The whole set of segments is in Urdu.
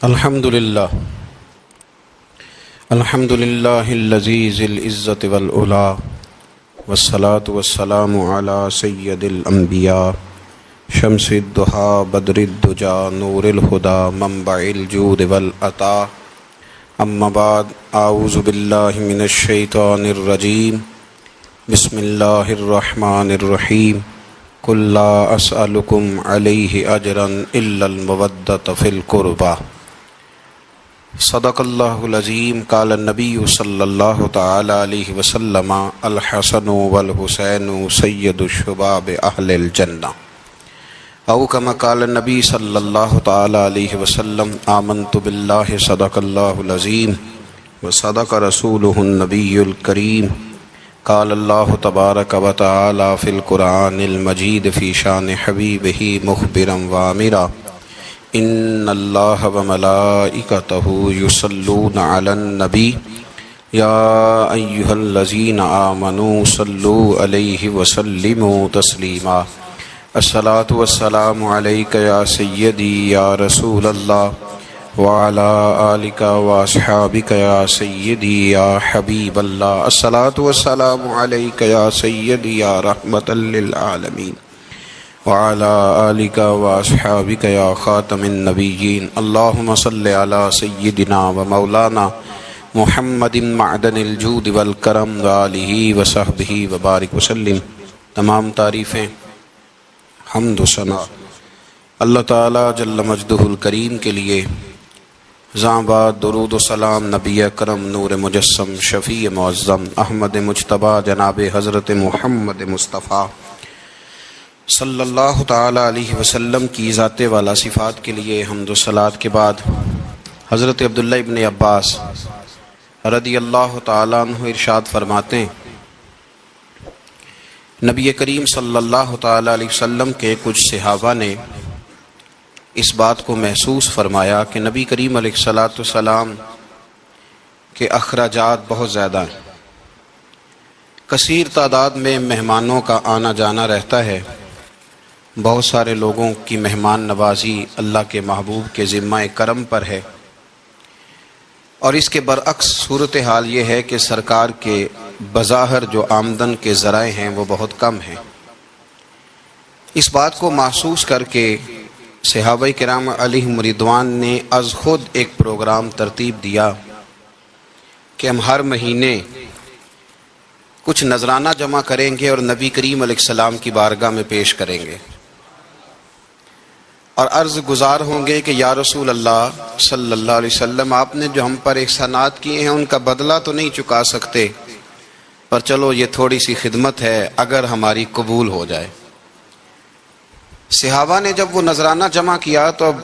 الحمدللہ الذی ذی العزة والعلا والصلاة والسلام علی سید الانبیاء شمس الضحیٰ بدر الدجا نور الہدی منبع الجود والعطاء اما بعد اعوذ باللہ من الشیطان الرجیم بسم اللہ الرحمن الرحیم قل لا اسألکم علیہ اجرا الا المودۃ فی القربى صدق اللہ العظیم قال النبی صلی اللہ تعالی علیہ وسلم الحسن والحسین سید الشباب اہل الجنہ او کما قال النبی صلی اللہ تعالی علیہ وسلم آمنت باللہ صدق اللہ العظیم وصدق رسولہ النبی الکریم قال اللہ تبارک و تعالی فی القرآن المجید فی شان حبیبہ مخبرا وآمرا ان اللہ وملائکتہ یصلون علی النبی یا ایہا الذین آمنوا صلوا علیہ وسلموا تسلیما الصلاۃ والسلام علیک یا سیدی یا رسول اللہ وعلی آلک واصحابک یا سیدی یا حبیب اللہ الصلاۃ والسلام علیک یا سیدی یا رحمۃ للعالمین وعلی آلک واصحابک یا خاتم النبیین اللہم صلی علی سیدنا و مولانا محمد معدن الجود والکرم وآلہ وصحبہ وبارک وسلم۔ تمام تعریفیں حمد و ثنا اللہ تعالی جل مجدہ الکریم کے لیے۔ زاں بعد درود و سلام نبی اکرم نور مجسم شفیع معظم احمد مجتبی جناب حضرت محمد مصطفیٰ صلی اللہ تعالی علیہ وسلم کی ذات والا صفات کے لیے حمد و صلات کے بعد حضرت عبداللہ ابن عباس رضی اللہ تعالیٰ عنہ ارشاد فرماتے ہیں، نبی کریم صلی اللہ تعالی علیہ وسلم کے کچھ صحابہ نے اس بات کو محسوس فرمایا کہ نبی کریم علیہ السلام کے اخراجات بہت زیادہ ہیں، کثیر تعداد میں مہمانوں کا آنا جانا رہتا ہے، بہت سارے لوگوں کی مہمان نوازی اللہ کے محبوب کے ذمہ کرم پر ہے، اور اس کے برعکس صورتحال یہ ہے کہ سرکار کے بظاہر جو آمدن کے ذرائع ہیں وہ بہت کم ہیں۔ اس بات کو محسوس کر کے صحابہ کرام علیہم رضوان نے از خود ایک پروگرام ترتیب دیا کہ ہم ہر مہینے کچھ نذرانہ جمع کریں گے اور نبی کریم علیہ السلام کی بارگاہ میں پیش کریں گے، اور عرض گزار ہوں گے کہ یا رسول اللہ صلی اللہ علیہ وسلم، آپ نے جو ہم پر احسانات کیے ہیں ان کا بدلہ تو نہیں چکا سکتے، پر چلو یہ تھوڑی سی خدمت ہے اگر ہماری قبول ہو جائے۔ صحابہ نے جب وہ نذرانہ جمع کیا تو اب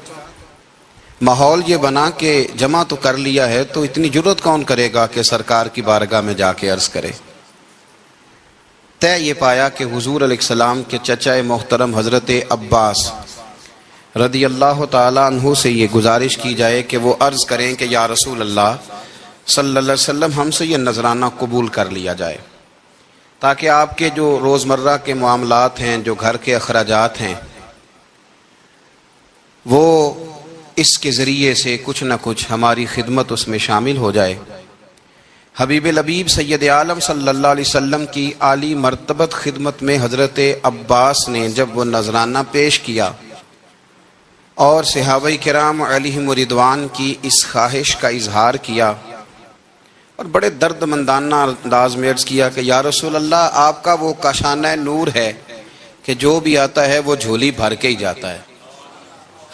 ماحول یہ بنا کہ جمع تو کر لیا ہے تو اتنی جرت کون کرے گا کہ سرکار کی بارگاہ میں جا کے عرض کرے۔ طے یہ پایا کہ حضور علیہ السلام کے چچا محترم حضرت عباس رضی اللہ تعالیٰ عنہ سے یہ گزارش کی جائے کہ وہ عرض کریں کہ یا رسول اللہ صلی اللہ علیہ وسلم، ہم سے یہ نذرانہ قبول کر لیا جائے، تاکہ آپ کے جو روزمرہ کے معاملات ہیں، جو گھر کے اخراجات ہیں، وہ اس کے ذریعے سے کچھ نہ کچھ ہماری خدمت اس میں شامل ہو جائے۔ حبیب لبیب سید عالم صلی اللہ علیہ وسلم کی عالی مرتبت خدمت میں حضرت عباس نے جب وہ نذرانہ پیش کیا اور صحابہ کرام علیہم رضوان کی اس خواہش کا اظہار کیا اور بڑے درد مندانہ انداز میں عرض کیا کہ یا رسول اللہ، آپ کا وہ کاشانہ نور ہے کہ جو بھی آتا ہے وہ جھولی بھر کے ہی جاتا ہے،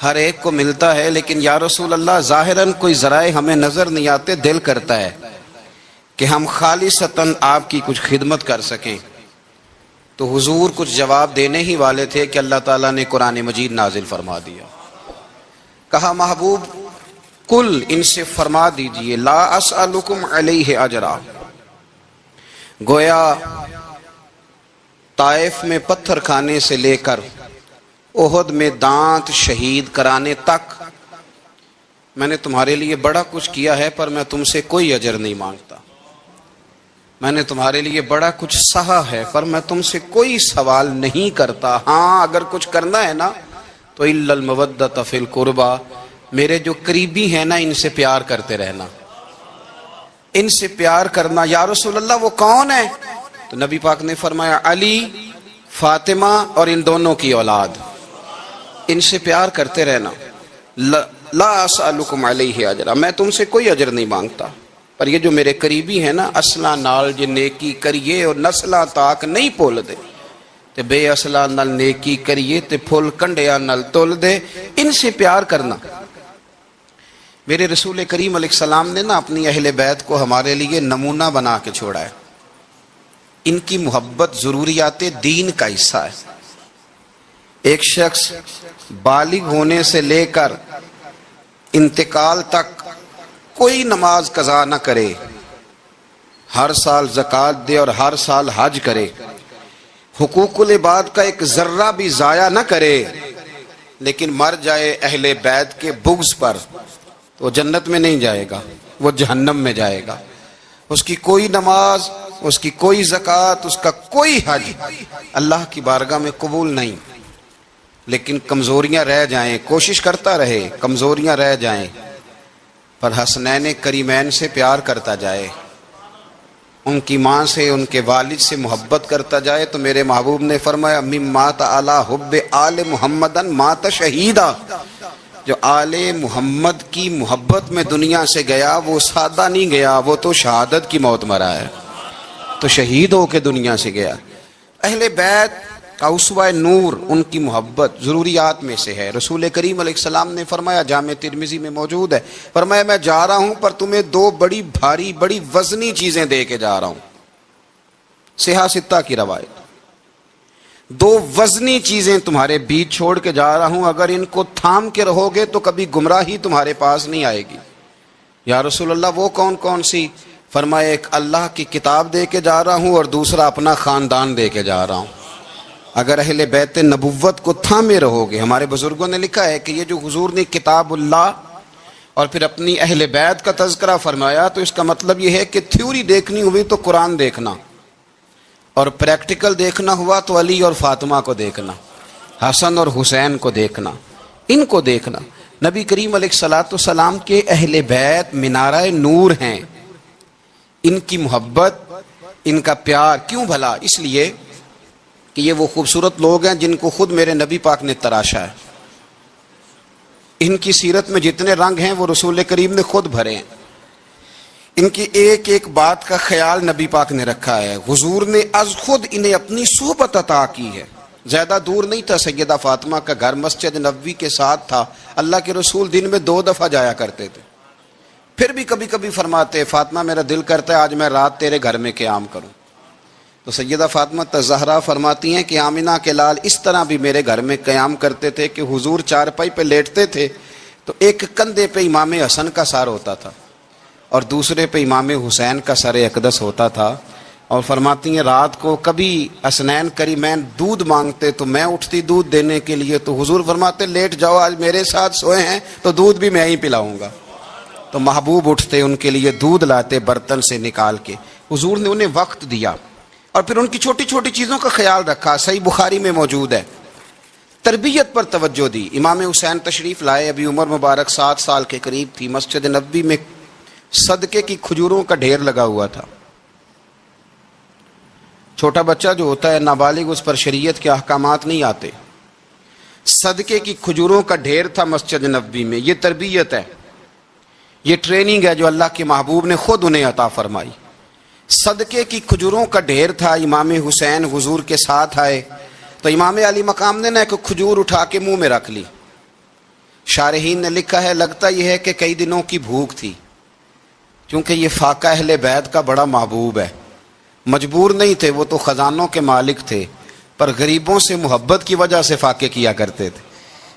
ہر ایک کو ملتا ہے، لیکن یا رسول اللہ ظاہراً کوئی ذرائع ہمیں نظر نہیں آتے، دل کرتا ہے کہ ہم خالصتاً آپ کی کچھ خدمت کر سکیں۔ تو حضور کچھ جواب دینے ہی والے تھے کہ اللہ تعالیٰ نے قرآن مجید نازل فرما دیا، کہا محبوب کل ان سے فرما دیجئے لا اسألکم علیہ اجرا۔ گویا طائف میں پتھر کھانے سے لے کر احد میں دانت شہید کرانے تک میں نے تمہارے لیے بڑا کچھ کیا ہے، پر میں تم سے کوئی اجر نہیں مانگتا۔ میں نے تمہارے لیے بڑا کچھ سہا ہے، پر میں تم سے کوئی سوال نہیں کرتا۔ ہاں اگر کچھ کرنا ہے نا تو الا المودۃ فی القربی، میرے جو قریبی ہیں نا ان سے پیار کرتے رہنا، ان سے پیار کرنا۔ یا رسول اللہ وہ کون ہے؟ تو نبی پاک نے فرمایا علی، فاطمہ اور ان دونوں کی اولاد، ان سے پیار کرتے رہنا۔ لا اسألکم علیہ اجرا، میں تم سے کوئی اجر نہیں مانگتا، پر یہ جو میرے قریبی ہیں نا اصلاں نال جے نیکی کریے اور نسلاں تاک نہیں پول دے تے بے اصلاں نال نیکی کریے تے پھل کنڈیاں نال تول دے، ان سے پیار کرنا۔ میرے رسول کریم علیہ السلام نے نا اپنی اہل بیت کو ہمارے لیے نمونہ بنا کے چھوڑا ہے۔ ان کی محبت ضروریات دین کا حصہ ہے۔ ایک شخص بالغ ہونے سے لے کر انتقال تک کوئی نماز قضا نہ کرے، ہر سال زکوٰۃ دے اور ہر سال حج کرے، حقوق العباد کا ایک ذرہ بھی ضائع نہ کرے، لیکن مر جائے اہل بیت کے بغض پر، تو وہ جنت میں نہیں جائے گا، وہ جہنم میں جائے گا۔ اس کی کوئی نماز، اس کی کوئی زکوٰۃ، اس کا کوئی حج اللہ کی بارگاہ میں قبول نہیں۔ لیکن کمزوریاں رہ جائیں، کوشش کرتا رہے، کمزوریاں رہ جائیں، پر حسنین کریمین سے پیار کرتا جائے، ان کی ماں سے، ان کے والد سے محبت کرتا جائے، تو میرے محبوب نے فرمایا مم مات علی حب آل محمدن مات شہیدا، جو آل محمد کی محبت میں دنیا سے گیا وہ سادہ نہیں گیا، وہ تو شہادت کی موت مرا ہے، تو شہید ہو کے دنیا سے گیا۔ اہل بیت کا اسوہ نور ان کی محبت ضروریات میں سے ہے۔ رسول کریم علیہ السلام نے فرمایا، جامع ترمذی میں موجود ہے، فرمایا میں جا رہا ہوں پر تمہیں دو بڑی بھاری بڑی وزنی چیزیں دے کے جا رہا ہوں، صحیح ستہ کی روایت، دو وزنی چیزیں تمہارے بیچ چھوڑ کے جا رہا ہوں، اگر ان کو تھام کے رہو گے تو کبھی گمراہی تمہارے پاس نہیں آئے گی۔ یا رسول اللہ وہ کون کون سی؟ فرمایا ایک اللہ کی کتاب دے کے جا رہا ہوں اور دوسرا اپنا خاندان دے کے جا رہا ہوں۔ اگر اہل بیت نبوت کو تھامے رہو گے، ہمارے بزرگوں نے لکھا ہے کہ یہ جو حضور نے کتاب اللہ اور پھر اپنی اہل بیت کا تذکرہ فرمایا، تو اس کا مطلب یہ ہے کہ تھیوری دیکھنی ہوئی تو قرآن دیکھنا، اور پریکٹیکل دیکھنا ہوا تو علی اور فاطمہ کو دیکھنا، حسن اور حسین کو دیکھنا، ان کو دیکھنا۔ نبی کریم علیہ الصلوۃ والسلام کے اہل بیت منارہ نور ہیں، ان کی محبت، ان کا پیار کیوں بھلا؟ اس لیے کہ یہ وہ خوبصورت لوگ ہیں جن کو خود میرے نبی پاک نے تراشا ہے۔ ان کی سیرت میں جتنے رنگ ہیں وہ رسول کریم نے خود بھرے ہیں۔ ان کی ایک ایک بات کا خیال نبی پاک نے رکھا ہے، حضور نے از خود انہیں اپنی صحبت عطا کی ہے۔ زیادہ دور نہیں تھا سیدہ فاطمہ کا گھر، مسجد نبوی کے ساتھ تھا، اللہ کے رسول دن میں 2 دفعہ جایا کرتے تھے۔ پھر بھی کبھی کبھی فرماتے فاطمہ میرا دل کرتا ہے آج میں رات تیرے گھر میں قیام کروں، تو سیدہ فاطمہ الزہرا فرماتی ہیں کہ آمنہ کے لال اس طرح بھی میرے گھر میں قیام کرتے تھے کہ حضور چارپائی پہ لیٹتے تھے تو ایک کندھے پہ امام حسن کا سر ہوتا تھا اور دوسرے پہ امام حسین کا سر اقدس ہوتا تھا، اور فرماتی ہیں رات کو کبھی حسنین کریمین دودھ مانگتے تو میں اٹھتی دودھ دینے کے لیے، تو حضور فرماتے لیٹ جاؤ آج میرے ساتھ سوئے ہیں تو دودھ بھی میں ہی پلاؤں گا، تو محبوب اٹھتے ان کے لیے دودھ لاتے برتن سے نکال کے۔ حضور نے انہیں وقت دیا اور پھر ان کی چھوٹی چھوٹی چیزوں کا خیال رکھا۔ صحیح بخاری میں موجود ہے، تربیت پر توجہ دی۔ امام حسین تشریف لائے، ابھی عمر مبارک 7 سال کے قریب تھی، مسجد نبوی میں صدقے کی کھجوروں کا ڈھیر لگا ہوا تھا۔ چھوٹا بچہ جو ہوتا ہے نابالغ، اس پر شریعت کے احکامات نہیں آتے، صدقے کی کھجوروں کا ڈھیر تھا مسجد نبوی میں۔ یہ تربیت ہے، یہ ٹریننگ ہے جو اللہ کے محبوب نے خود انہیں عطا فرمائی۔ صدقے کی کھجوروں کا ڈھیر تھا، امام حسین حضور کے ساتھ آئے تو امام علی مقام نے نا ایک کھجور اٹھا کے منہ میں رکھ لی۔ شارحین نے لکھا ہے لگتا یہ ہے کہ کئی دنوں کی بھوک تھی، کیونکہ یہ فاقہ اہل بیت کا بڑا محبوب ہے، مجبور نہیں تھے، وہ تو خزانوں کے مالک تھے، پر غریبوں سے محبت کی وجہ سے فاقے کیا کرتے تھے،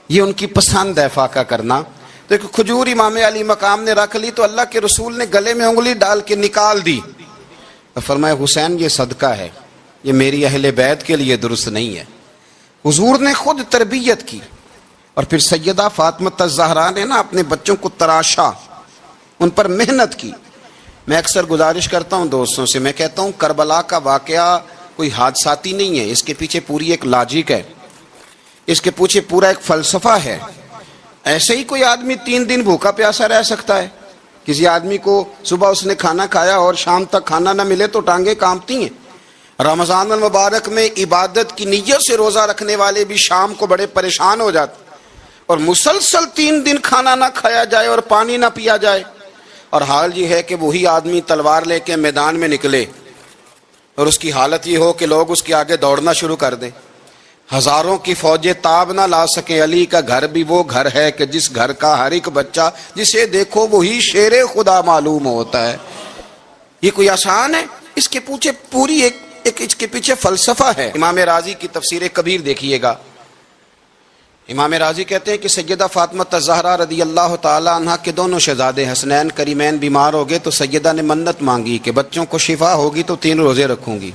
یہ ان کی پسند ہے فاقہ کرنا۔ تو ایک کھجور امام علی مقام نے رکھ لی تو اللہ کے رسول نے گلے میں انگلی ڈال کے نکال دی، فرمایا حسین یہ صدقہ ہے، یہ میری اہل بیت کے لیے درست نہیں ہے۔ حضور نے خود تربیت کی، اور پھر سیدہ فاطمہ الزہرا نے نا اپنے بچوں کو تراشا، ان پر محنت کی۔ میں اکثر گزارش کرتا ہوں دوستوں سے، میں کہتا ہوں کربلا کا واقعہ کوئی حادثاتی نہیں ہے، اس کے پیچھے پوری ایک لاجک ہے، اس کے پیچھے پورا ایک فلسفہ ہے۔ ایسے ہی کوئی آدمی 3 دن بھوکا پیاسا رہ سکتا ہے؟ کسی آدمی کو صبح اس نے کھانا کھایا اور شام تک کھانا نہ ملے تو ٹانگیں کانپتی ہیں۔ رمضان المبارک میں عبادت کی نیت سے روزہ رکھنے والے بھی شام کو بڑے پریشان ہو جاتے، اور مسلسل 3 دن کھانا نہ کھایا جائے اور پانی نہ پیا جائے، اور حال یہ ہے کہ وہی آدمی تلوار لے کے میدان میں نکلے اور اس کی حالت یہ ہو کہ لوگ اس کے آگے دوڑنا شروع کر دیں، ہزاروں کی فوجیں تاب نہ لا سکیں۔ علی کا گھر بھی وہ گھر ہے کہ جس گھر کا ہر ایک بچہ جسے دیکھو وہی شیر خدا معلوم ہوتا ہے۔ یہ کوئی آسان ہے؟ اس کے پیچھے پوری ایک اس کے پیچھے فلسفہ ہے۔ امام راضی کی تفسیر کبیر دیکھیے گا، امام راضی کہتے ہیں کہ سیدہ فاطمہ الزہرا رضی اللہ تعالی عنہ کے دونوں شہزادے حسنین کریمین بیمار ہو گئے تو سیدہ نے منت مانگی کہ بچوں کو شفا ہوگی تو 3 روزے رکھوں گی۔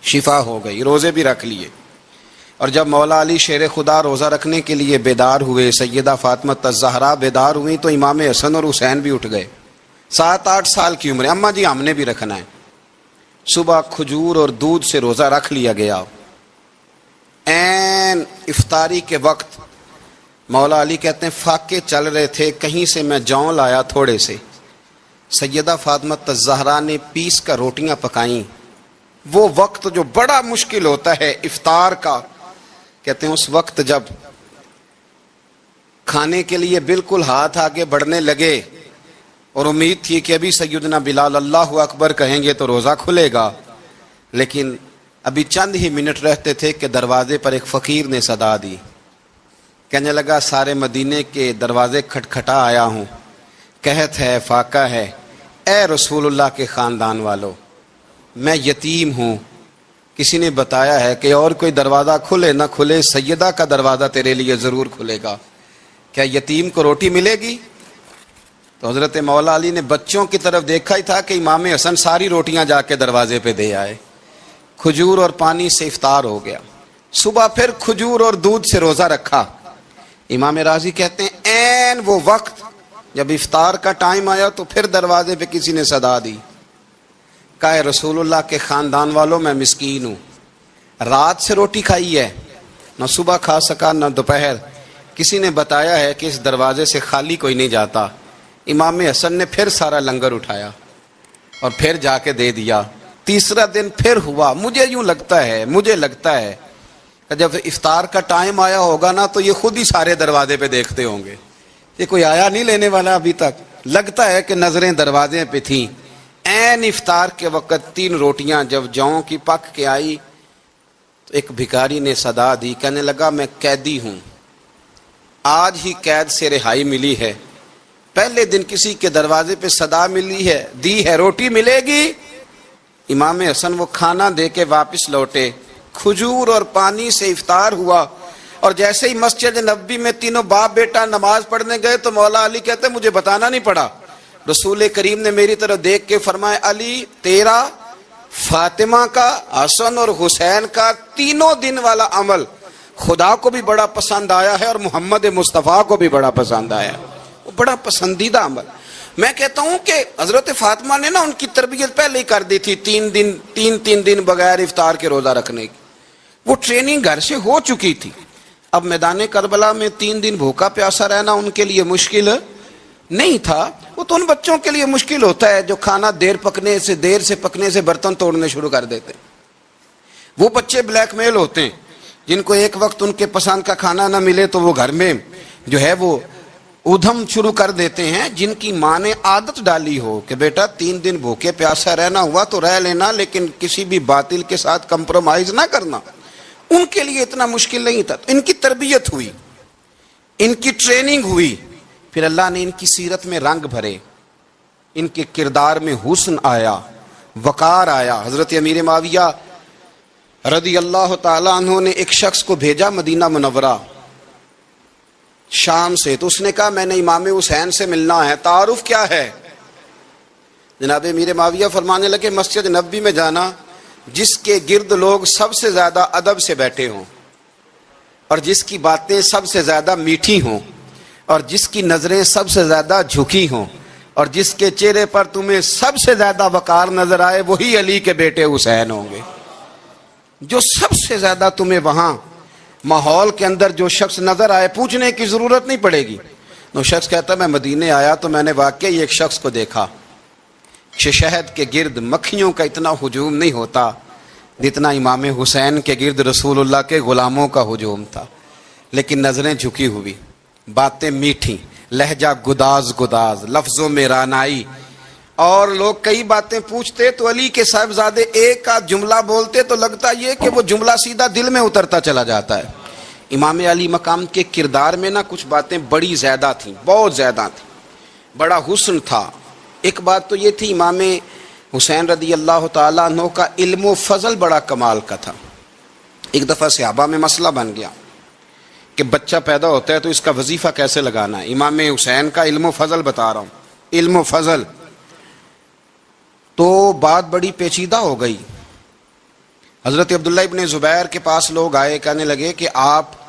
شفا ہو گئی، روزے بھی رکھ لیے، اور جب مولا علی شیر خدا روزہ رکھنے کے لیے بیدار ہوئے، سیدہ فاطمہ الزہرا بیدار ہوئی تو امام حسن اور حسین بھی اٹھ گئے، 7-8 سال کی عمر، اماں جی ہم نے بھی رکھنا ہے۔ صبح کھجور اور دودھ سے روزہ رکھ لیا گیا۔ عین افطاری کے وقت مولا علی کہتے ہیں فاقے چل رہے تھے، کہیں سے میں جوں لایا تھوڑے سے، سیدہ فاطمہ الزہرا نے پیس کر روٹیاں پکائیں۔ وہ وقت جو بڑا مشکل ہوتا ہے افطار کا، کہتے ہیں اس وقت جب کھانے کے لیے بالکل ہاتھ آگے بڑھنے لگے اور امید تھی کہ ابھی سیدنا بلال اللہ اکبر کہیں گے تو روزہ کھلے گا، لیکن ابھی چند ہی منٹ رہتے تھے کہ دروازے پر ایک فقیر نے صدا دی، کہنے لگا سارے مدینے کے دروازے کھٹکھٹا آیا ہوں، قحط ہے، فاقہ ہے، اے رسول اللہ کے خاندان والو میں یتیم ہوں، کسی نے بتایا ہے کہ اور کوئی دروازہ کھلے نہ کھلے سیدہ کا دروازہ تیرے لیے ضرور کھلے گا، کیا یتیم کو روٹی ملے گی؟ تو حضرت مولا علی نے بچوں کی طرف دیکھا ہی تھا کہ امام حسن ساری روٹیاں جا کے دروازے پہ دے آئے، کھجور اور پانی سے افطار ہو گیا۔ صبح پھر کھجور اور دودھ سے روزہ رکھا۔ امام راضی کہتے ہیں عین وہ وقت جب افطار کا ٹائم آیا تو پھر دروازے پہ کسی نے صدا دی، کہا رسول اللہ کے خاندان والوں میں مسکین ہوں، رات سے روٹی کھائی ہے، نہ صبح کھا سکا نہ دوپہر، کسی نے بتایا ہے کہ اس دروازے سے خالی کوئی نہیں جاتا۔ امام حسن نے پھر سارا لنگر اٹھایا اور پھر جا کے دے دیا۔ تیسرا دن پھر ہوا، مجھے لگتا ہے کہ جب افطار کا ٹائم آیا ہوگا نا تو یہ خود ہی سارے دروازے پہ دیکھتے ہوں گے، یہ کوئی آیا نہیں لینے والا ابھی تک، لگتا ہے کہ نظریں دروازے پہ تھیں۔ عین افطار کے وقت 3 روٹیاں جب جوں کی پک کے آئی تو ایک بھکاری نے صدا دی، کہنے لگا میں قیدی ہوں، آج ہی قید سے رہائی ملی ہے، پہلے دن کسی کے دروازے پہ صدا ملی ہے، دی ہے روٹی ملے گی۔ امام حسن وہ کھانا دے کے واپس لوٹے، کھجور اور پانی سے افطار ہوا، اور جیسے ہی مسجد نبوی میں تینوں باپ بیٹا نماز پڑھنے گئے تو مولا علی کہتے مجھے بتانا نہیں پڑا، رسول کریم نے میری طرف دیکھ کے فرمایا علی تیرا، فاطمہ کا، حسن اور حسین کا 3 دن والا عمل خدا کو بھی بڑا پسند آیا ہے اور محمد مصطفیٰ کو بھی بڑا پسند آیا، وہ بڑا پسندیدہ عمل۔ میں کہتا ہوں کہ حضرت فاطمہ نے نا ان کی تربیت پہلے ہی کر دی تھی، 3 دن بغیر افطار کے روزہ رکھنے کی، وہ ٹریننگ گھر سے ہو چکی تھی۔ اب میدان کربلا میں 3 دن بھوکا پیاسا رہنا ان کے لیے مشکل نہیں تھا، وہ تو ان بچوں کے لیے مشکل ہوتا ہے جو کھانا دیر سے پکنے سے برتن توڑنے شروع کر دیتے ہیں۔ وہ بچے بلیک میل ہوتے ہیں جن کو ایک وقت ان کے پسند کا کھانا نہ ملے تو وہ گھر میں جو ہے وہ ادھم شروع کر دیتے ہیں، جن کی ماں نے عادت ڈالی ہو کہ بیٹا 3 دن بھوکے پیاسا رہنا ہوا تو رہ لینا، لیکن کسی بھی باطل کے ساتھ کمپرومائز نہ کرنا، ان کے لیے اتنا مشکل نہیں تھا۔ ان کی تربیت ہوئی، ان کی ٹریننگ ہوئی، پھر اللہ نے ان کی سیرت میں رنگ بھرے، ان کے کردار میں حسن آیا، وقار آیا۔ حضرت امیر معاویہ رضی اللہ تعالی عنہ نے ایک شخص کو بھیجا مدینہ منورہ شام سے، تو اس نے کہا میں نے امام حسین سے ملنا ہے، تعارف کیا ہے؟ جناب امیر معاویہ فرمانے لگے مسجد نبوی میں جانا جس کے گرد لوگ سب سے زیادہ ادب سے بیٹھے ہوں اور جس کی باتیں سب سے زیادہ میٹھی ہوں اور جس کی نظریں سب سے زیادہ جھکی ہوں اور جس کے چہرے پر تمہیں سب سے زیادہ وقار نظر آئے وہی علی کے بیٹے حسین ہوں گے۔ جو سب سے زیادہ تمہیں وہاں ماحول کے اندر جو شخص نظر آئے پوچھنے کی ضرورت نہیں پڑے گی. وہ شخص کہتا میں مدینے آیا تو میں نے واقعی ایک شخص کو دیکھا کہ شہد کے گرد مکھیوں کا اتنا ہجوم نہیں ہوتا جتنا امام حسین کے گرد رسول اللہ کے غلاموں کا ہجوم تھا. لیکن نظریں جھکی ہوئی، باتیں میٹھی، لہجہ گداز گداز، لفظوں میں رانائی. اور لوگ کئی باتیں پوچھتے تو علی کے صاحبزادے ایک آدھ جملہ بولتے تو لگتا یہ کہ وہ جملہ سیدھا دل میں اترتا چلا جاتا ہے. امام علی مقام کے کردار میں نا کچھ باتیں بڑی زیادہ تھیں، بہت زیادہ تھیں. بڑا حسن تھا. ایک بات تو یہ تھی امام حسین رضی اللہ تعالیٰ عنہ کا علم و فضل بڑا کمال کا تھا. ایک دفعہ صحابہ میں مسئلہ بن گیا کہ بچہ پیدا ہوتا ہے تو اس کا وظیفہ کیسے لگانا ہے. امام حسین کا علم و فضل بتا رہا ہوں، علم و فضل. تو بات بڑی پیچیدہ ہو گئی. حضرت عبداللہ ابن زبیر کے پاس لوگ آئے، کہنے لگے کہ آپ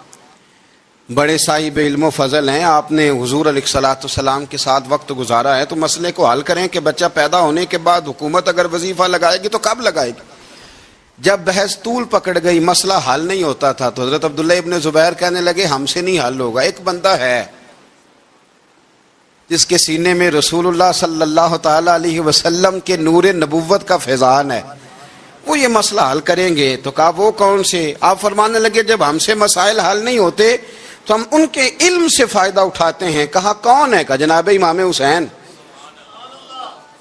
بڑے صاحب علم و فضل ہیں، آپ نے حضور علیہ الصلوۃ والسلام کے ساتھ وقت گزارا ہے، تو مسئلے کو حل کریں کہ بچہ پیدا ہونے کے بعد حکومت اگر وظیفہ لگائے گی تو کب لگائے گی. جب بحث طول پکڑ گئی، مسئلہ حل نہیں ہوتا تھا، تو حضرت عبداللہ ابن زبیر کہنے لگے ہم سے نہیں حل ہوگا. ایک بندہ ہے جس کے سینے میں رسول اللہ صلی اللہ تعالی علیہ وسلم کے نور نبوت کا فیضان ہے، وہ یہ مسئلہ حل کریں گے. تو کہا وہ کون سے؟ آپ فرمانے لگے جب ہم سے مسائل حل نہیں ہوتے تو ہم ان کے علم سے فائدہ اٹھاتے ہیں. کہا کون ہے؟ کہا جناب امام حسین.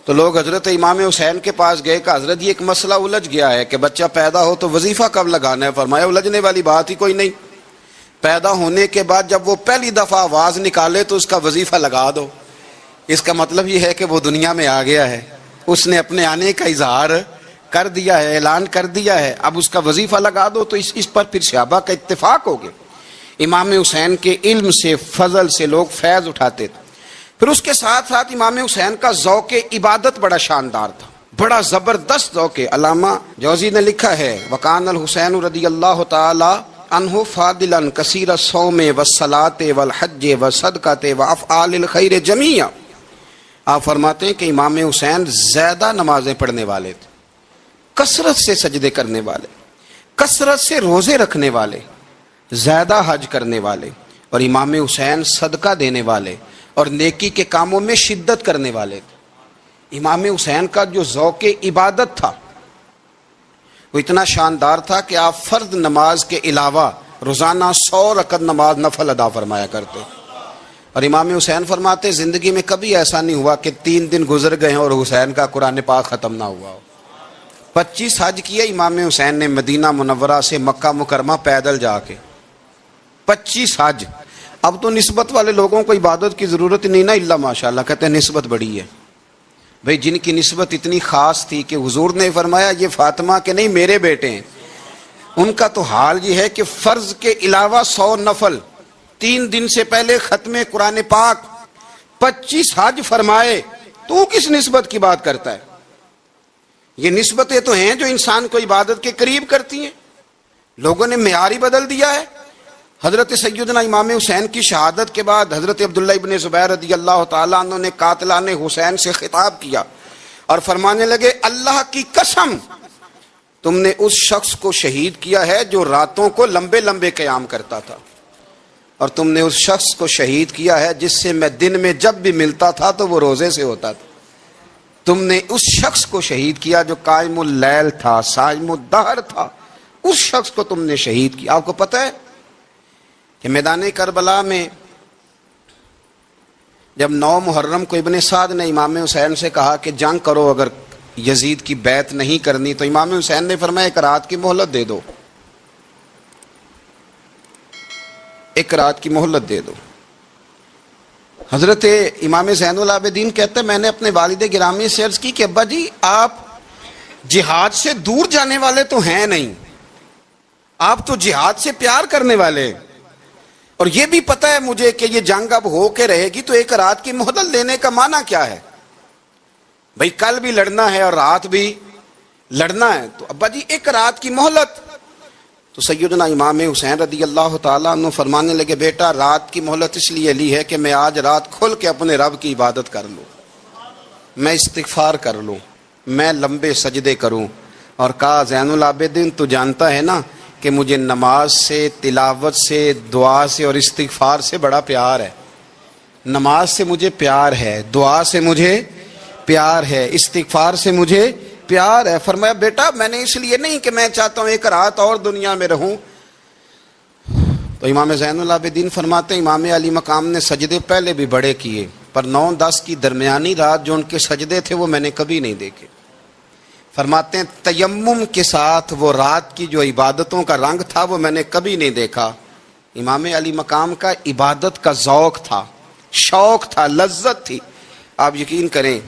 تو لوگ حضرت امام حسین کے پاس گئے کہ حضرت یہ ایک مسئلہ الجھ گیا ہے کہ بچہ پیدا ہو تو وظیفہ کب لگانا ہے. فرمایا الجھنے والی بات ہی کوئی نہیں. پیدا ہونے کے بعد جب وہ پہلی دفعہ آواز نکالے تو اس کا وظیفہ لگا دو. اس کا مطلب یہ ہے کہ وہ دنیا میں آ گیا ہے، اس نے اپنے آنے کا اظہار کر دیا ہے، اعلان کر دیا ہے، اب اس کا وظیفہ لگا دو. تو اس پر پھر صحابہ کا اتفاق ہو گیا. امام حسین کے علم سے، فضل سے لوگ فیض اٹھاتے تھے. پھر اس کے ساتھ ساتھ امام حسین کا ذوق عبادت بڑا شاندار تھا، بڑا زبردست ذوق. علامہ جوزی نے لکھا ہے وکان الحسین رضی اللہ تعالی عنہ فاضلا کثیر الصوم والصلاۃ والحج والصدقۃ وافعال الخیر جمیعا. آپ فرماتے ہیں کہ امام حسین زیادہ نمازیں پڑھنے والے تھے، کثرت سے سجدے کرنے والے، کثرت سے روزے رکھنے والے، زیادہ حج کرنے والے، اور امام حسین صدقہ دینے والے اور نیکی کے کاموں میں شدت کرنے والے تھے. امام حسین کا جو ذوق عبادت تھا وہ اتنا شاندار تھا کہ آپ فرض نماز کے علاوہ روزانہ 100 رکعت نماز نفل ادا فرمایا کرتے. اور امام حسین فرماتے زندگی میں کبھی ایسا نہیں ہوا کہ 3 دن گزر گئے اور حسین کا قرآن پاک ختم نہ ہوا ہو. 25 حج کیے امام حسین نے مدینہ منورہ سے مکہ مکرمہ پیدل جا کے. 25 حج. اب تو نسبت والے لوگوں کو عبادت کی ضرورت نہیں نا، اللہ ماشاءاللہ کہتے ہیں نسبت بڑی ہے. بھئی جن کی نسبت اتنی خاص تھی کہ حضور نے فرمایا یہ فاطمہ کے نہیں میرے بیٹے ہیں، ان کا تو حال یہ ہے کہ فرض کے علاوہ 100 نفل، 3 دن سے پہلے ختم قرآن پاک، 25 حج فرمائے. تو کس نسبت کی بات کرتا ہے؟ یہ نسبتیں تو ہیں جو انسان کو عبادت کے قریب کرتی ہیں. لوگوں نے معیار ہی بدل دیا ہے. حضرت سیدنا امام حسین کی شہادت کے بعد حضرت عبداللہ ابن زبیر رضی اللہ تعالیٰ عنہ نے قاتلان حسین سے خطاب کیا اور فرمانے لگے اللہ کی قسم تم نے اس شخص کو شہید کیا ہے جو راتوں کو لمبے لمبے قیام کرتا تھا، اور تم نے اس شخص کو شہید کیا ہے جس سے میں دن میں جب بھی ملتا تھا تو وہ روزے سے ہوتا تھا. تم نے اس شخص کو شہید کیا جو قائم اللیل تھا، صائم الدہر تھا، اس شخص کو تم نے شہید کیا. آپ کو پتہ ہے کہ میدان کربلا میں جب 9 محرم کو ابن سعد نے امام حسین سے کہا کہ جنگ کرو اگر یزید کی بیعت نہیں کرنی، تو امام حسین نے فرمایا 1 رات کی مہلت دے دو، 1 رات کی مہلت دے دو. حضرت امام زین العابدین کہتے ہیں میں نے اپنے والد گرامی سے عرض کی کہ ابا جی آپ جہاد سے دور جانے والے تو ہیں نہیں، آپ تو جہاد سے پیار کرنے والے، اور یہ بھی پتہ ہے مجھے کہ یہ جنگ اب ہو کے رہے گی، تو 1 رات کی مہلت لینے کا معنی کیا ہے؟ بھئی کل بھی لڑنا ہے اور رات بھی لڑنا ہے، تو ابا جی 1 رات کی مہلت. تو سیدنا امام حسین رضی اللہ تعالیٰ عنہ فرمانے لگے بیٹا رات کی مہلت اس لیے لی ہے کہ میں آج رات کھل کے اپنے رب کی عبادت کر لوں، میں استغفار کر لوں، میں لمبے سجدے کروں. اور کہا زین العابدین تو جانتا ہے نا کہ مجھے نماز سے، تلاوت سے، دعا سے اور استغفار سے بڑا پیار ہے۔ نماز سے مجھے پیار ہے، دعا سے مجھے پیار ہے، استغفار سے مجھے پیار ہے۔ فرمایا بیٹا میں نے اس لیے نہیں کہ میں چاہتا ہوں ایک رات اور دنیا میں رہوں۔ تو امام زین العابدین فرماتے ہیں امام علی مقام نے سجدے پہلے بھی بڑے کیے، پر 9-10 کی درمیانی رات جو ان کے سجدے تھے وہ میں نے کبھی نہیں دیکھے۔ فرماتے ہیں تیمم کے ساتھ وہ رات کی جو عبادتوں کا رنگ تھا وہ میں نے کبھی نہیں دیکھا۔ امام علی مقام کا عبادت کا ذوق تھا، شوق تھا، لذت تھی۔ آپ یقین کریں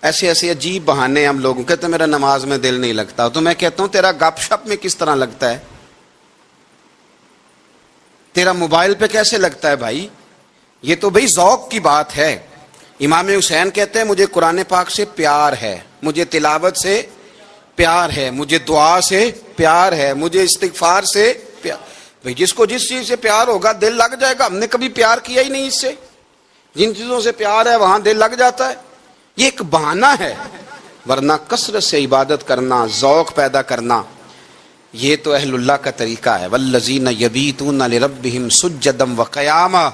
ایسے ایسے عجیب بہانے ہم لوگوں کہتے ہیں میرا نماز میں دل نہیں لگتا، تو میں کہتا ہوں تیرا گپ شپ میں کس طرح لگتا ہے، تیرا موبائل پہ کیسے لگتا ہے بھائی؟ یہ تو بھائی ذوق کی بات ہے۔ امام حسین کہتے ہیں مجھے قرآن پاک سے پیار ہے، مجھے تلاوت سے پیار ہے، مجھے دعا سے پیار ہے، مجھے استغفار سے پیار۔ بھائی جس کو جس چیز سے پیار ہوگا دل لگ جائے گا۔ ہم نے کبھی پیار کیا ہی نہیں اس سے، جن چیزوں سے پیار ہے وہاں دل لگ جاتا ہے۔ یہ ایک بہانہ ہے، ورنہ کثرت سے عبادت کرنا، ذوق پیدا کرنا، یہ تو اہل اللہ کا طریقہ ہے۔ والذین یبیتون لربہم سجدا وقیاما،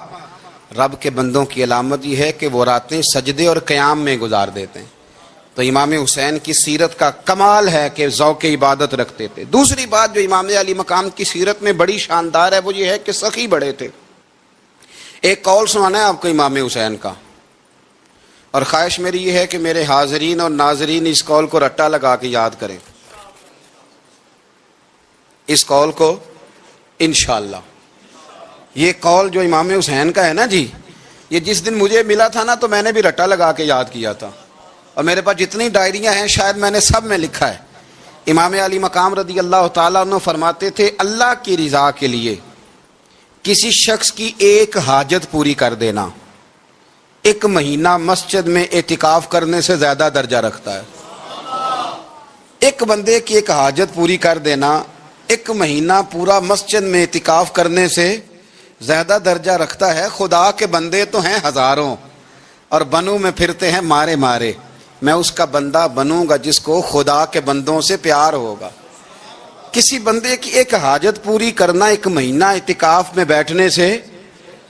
رب کے بندوں کی علامت یہ ہے کہ وہ راتیں سجدے اور قیام میں گزار دیتے ہیں۔ تو امام حسین کی سیرت کا کمال ہے کہ ذوق عبادت رکھتے تھے۔ دوسری بات جو امام علی مقام کی سیرت میں بڑی شاندار ہے وہ یہ ہے کہ سخی بڑے تھے۔ ایک قول سنانا ہے آپ کو امام حسین کا، اور خواہش میری یہ ہے کہ میرے حاضرین اور ناظرین اس قول کو رٹا لگا کے یاد کریں، اس قول کو انشاءاللہ۔ یہ قول جو امام حسین کا ہے نا جی، یہ جس دن مجھے ملا تھا نا تو میں نے بھی رٹا لگا کے یاد کیا تھا، اور میرے پاس جتنی ڈائریاں ہیں شاید میں نے سب میں لکھا ہے۔ امام علی مقام رضی اللہ تعالیٰ عنہ فرماتے تھے اللہ کی رضا کے لیے کسی شخص کی ایک حاجت پوری کر دینا 1 مہینہ مسجد میں اعتکاف کرنے سے زیادہ درجہ رکھتا ہے۔ ایک بندے کی ایک حاجت پوری کر دینا 1 مہینہ پورا مسجد میں اعتکاف کرنے سے زیادہ درجہ رکھتا ہے۔ خدا کے بندے تو ہیں ہزاروں اور بنوں میں پھرتے ہیں مارے مارے، میں اس کا بندہ بنوں گا جس کو خدا کے بندوں سے پیار ہوگا۔ کسی بندے کی ایک حاجت پوری کرنا 1 مہینہ اعتکاف میں بیٹھنے سے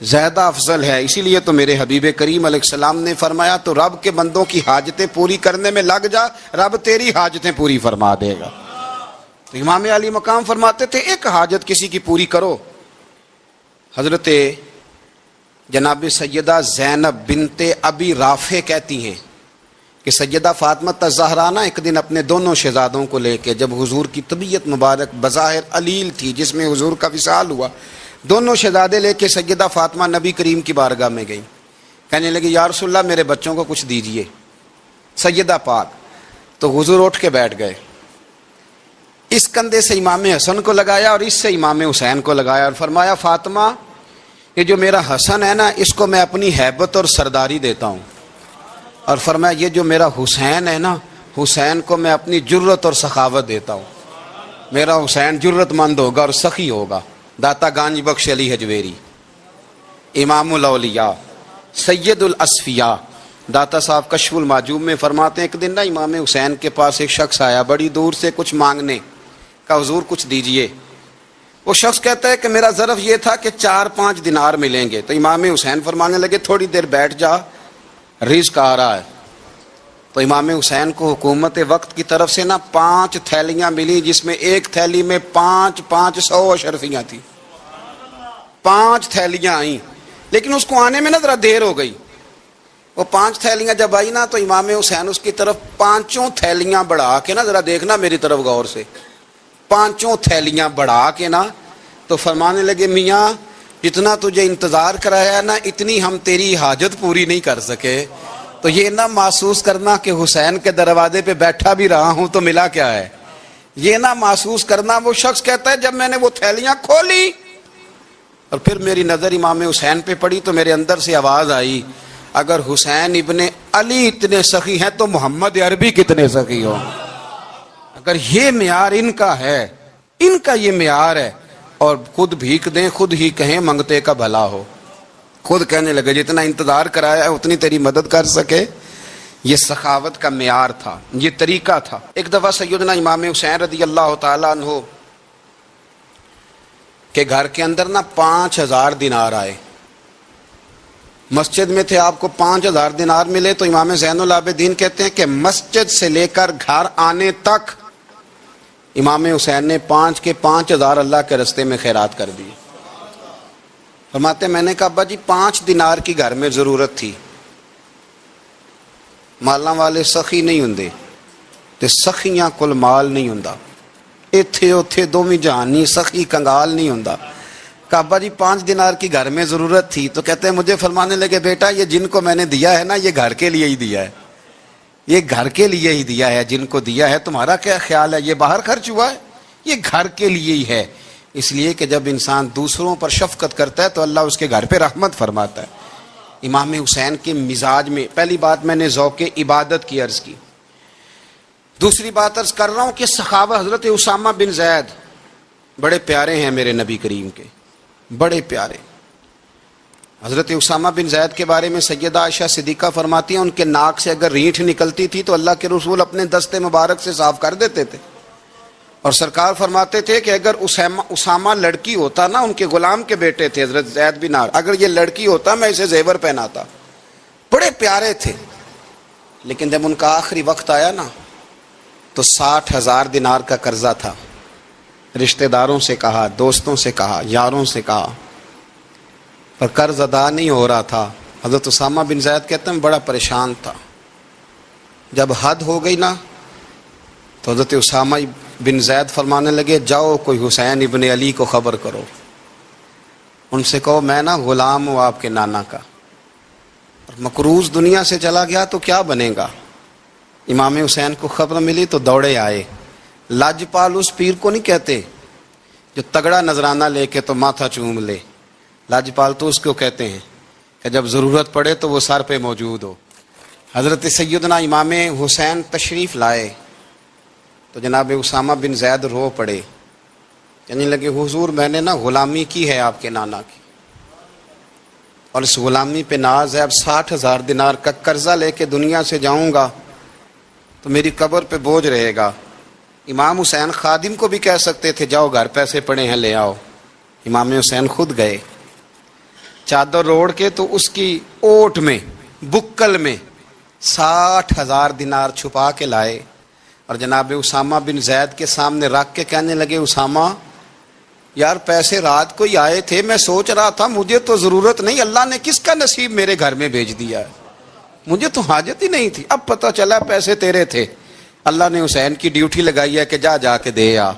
زیادہ افضل ہے۔ اسی لیے تو میرے حبیب کریم علیہ السلام نے فرمایا تو رب کے بندوں کی حاجتیں پوری کرنے میں لگ جا، رب تیری حاجتیں پوری فرما دے گا۔ تو امام علی مقام فرماتے تھے ایک حاجت کسی کی پوری کرو۔ حضرت جناب سیدہ زینب بنت ابی رافع کہتی ہیں کہ سیدہ فاطمہ الزہرا نا ایک دن اپنے دونوں شہزادوں کو لے کے، جب حضور کی طبیعت مبارک بظاہر علیل تھی جس میں حضور کا وصال ہوا، دونوں شہزادے لے کے سیدہ فاطمہ نبی کریم کی بارگاہ میں گئیں، کہنے لگی یا رسول اللہ میرے بچوں کو کچھ دیجئے سیدہ پاک۔ تو حضور اٹھ کے بیٹھ گئے، اس کندھے سے امام حسن کو لگایا اور اس سے امام حسین کو لگایا اور فرمایا فاطمہ یہ جو میرا حسن ہے نا اس کو میں اپنی ہیبت اور سرداری دیتا ہوں، اور فرمایا یہ جو میرا حسین ہے نا حسین کو میں اپنی جرت اور سخاوت دیتا ہوں، میرا حسین جرت مند ہوگا اور سخی ہوگا۔ داتا گانج بخش علی حجویری، امام الاولیاء، سید الاصفیاء، داتا صاحب کشف المعجوب میں فرماتے ہیں ایک دن نا امام حسین کے پاس ایک شخص آیا بڑی دور سے کچھ مانگنے کا، حضور کچھ دیجئے۔ وہ شخص کہتا ہے کہ میرا ظرف یہ تھا کہ 4-5 دینار ملیں گے۔ تو امام حسین فرمانے لگے تھوڑی دیر بیٹھ جا، رزق آ رہا ہے۔ تو امام حسین کو حکومت وقت کی طرف سے نا 5 تھیلیاں ملی جس میں ایک تھیلی میں 500 اشرفیاں تھیں، 5 تھیلیاں آئیں، لیکن اس کو آنے میں نا ذرا دیر ہو گئی۔ وہ 5 تھیلیاں جب آئی نا تو امام حسین اس کی طرف 5 تھیلیاں بڑھا کے نا، ذرا دیکھنا میری طرف غور سے، 5 تھیلیاں بڑھا کے نا تو فرمانے لگے میاں جتنا تجھے انتظار کرایا نا اتنی ہم تیری حاجت پوری نہیں کر سکے۔ تو یہ نہ محسوس کرنا کہ حسین کے دروازے پہ بیٹھا بھی رہا ہوں تو ملا کیا ہے، یہ نہ محسوس کرنا۔ وہ شخص کہتا ہے جب میں نے وہ تھیلیاں کھولی اور پھر میری نظر امام حسین پہ پڑی تو میرے اندر سے آواز آئی اگر حسین ابن علی اتنے سخی ہیں تو محمد عربی کتنے سخی ہوں۔ اگر یہ معیار ان کا ہے، ان کا یہ معیار ہے، اور خود بھیک دیں خود ہی کہیں منگتے کا بھلا ہو، خود کہنے لگے جتنا انتظار کرایا ہے اتنی تیری مدد کر سکے۔ یہ سخاوت کا معیار تھا، یہ طریقہ تھا۔ ایک دفعہ سیدنا امام حسین رضی اللہ تعالیٰ عنہ کہ گھر کے اندر نا 5000 دینار آئے. مسجد میں تھے، آپ کو 5000 دینار ملے تو امام زین العابدین کہتے ہیں کہ مسجد سے لے کر گھر آنے تک امام حسین نے 5 کے 5000 اللہ کے رستے میں خیرات کر دی. فرماتے میں نے کہا ابا جی 5 دینار کی گھر میں ضرورت تھی، مالاں والے سخی نہیں ہوندے تے سخیاں کل مال نہیں ہوندا، ایتھے اوتھے دوویں جہانی سخی کنگال نہیں ہوندا. کہا ابا جی 5 دینار کی گھر میں ضرورت تھی. تو کہتے ہیں مجھے فرمانے لگے بیٹا یہ جن کو میں نے دیا ہے نا یہ گھر کے لیے ہی دیا ہے، یہ گھر کے لیے ہی دیا ہے. جن کو دیا ہے تمہارا کیا خیال ہے، یہ باہر خرچ ہوا ہے، یہ گھر کے لیے ہی ہے. اس لیے کہ جب انسان دوسروں پر شفقت کرتا ہے تو اللہ اس کے گھر پہ رحمت فرماتا ہے. امام حسین کے مزاج میں پہلی بات میں نے ذوق عبادت کی عرض کی. دوسری بات عرض کر رہا ہوں کہ صحابہ حضرت اسامہ بن زید بڑے پیارے ہیں میرے نبی کریم کے، بڑے پیارے. حضرت اسامہ بن زید کے بارے میں سیدہ عائشہ صدیقہ فرماتی ہیں ان کے ناک سے اگر رینٹھ نکلتی تھی تو اللہ کے رسول اپنے دستے مبارک سے صاف کر دیتے تھے. اور سرکار فرماتے تھے کہ اگر اسامہ لڑکی ہوتا نا، ان کے غلام کے بیٹے تھے حضرت زید بن عامر، اگر یہ لڑکی ہوتا میں اسے زیور پہناتا. بڑے پیارے تھے. لیکن جب ان کا آخری وقت آیا نا تو 60,000 دینار کا قرضہ تھا. رشتہ داروں سے کہا، دوستوں سے کہا، یاروں سے کہا، پر قرض ادا نہیں ہو رہا تھا. حضرت اسامہ بن زید کہتے ہیں بڑا پریشان تھا. جب حد ہو گئی نا تو حضرت اسامہ بن زید فرمانے لگے جاؤ کوئی حسین ابن علی کو خبر کرو، ان سے کہو میں نا غلام ہوں آپ کے نانا کا، اور مقروض دنیا سے چلا گیا تو کیا بنے گا. امام حسین کو خبر ملی تو دوڑے آئے. لاجپال اس پیر کو نہیں کہتے جو تگڑا نذرانہ لے کے تو ماتھا چوم لے، لاجپال تو اس کو کہتے ہیں کہ جب ضرورت پڑے تو وہ سر پہ موجود ہو. حضرت سیدنا امام حسین تشریف لائے تو جناب اسامہ بن زید رو پڑے، کہنے لگے حضور میں نے نا غلامی کی ہے آپ کے نانا کی، اور اس غلامی پہ ناز ہے. اب 60,000 دینار کا قرضہ لے کے دنیا سے جاؤں گا تو میری قبر پہ بوجھ رہے گا. امام حسین خادم کو بھی کہہ سکتے تھے جاؤ گھر پیسے پڑے ہیں لے آؤ. امام حسین خود گئے، چادر روڑ کے تو اس کی اوٹ میں بکل میں 60,000 دینار چھپا کے لائے اور جناب اسامہ بن زید کے سامنے رکھ کے کہنے لگے اسامہ یار پیسے رات کو ہی آئے تھے، میں سوچ رہا تھا مجھے تو ضرورت نہیں، اللہ نے کس کا نصیب میرے گھر میں بھیج دیا ہے، مجھے تو حاجت ہی نہیں تھی، اب پتہ چلا پیسے تیرے تھے. اللہ نے حسین کی ڈیوٹی لگائی ہے کہ جا کے دے آ.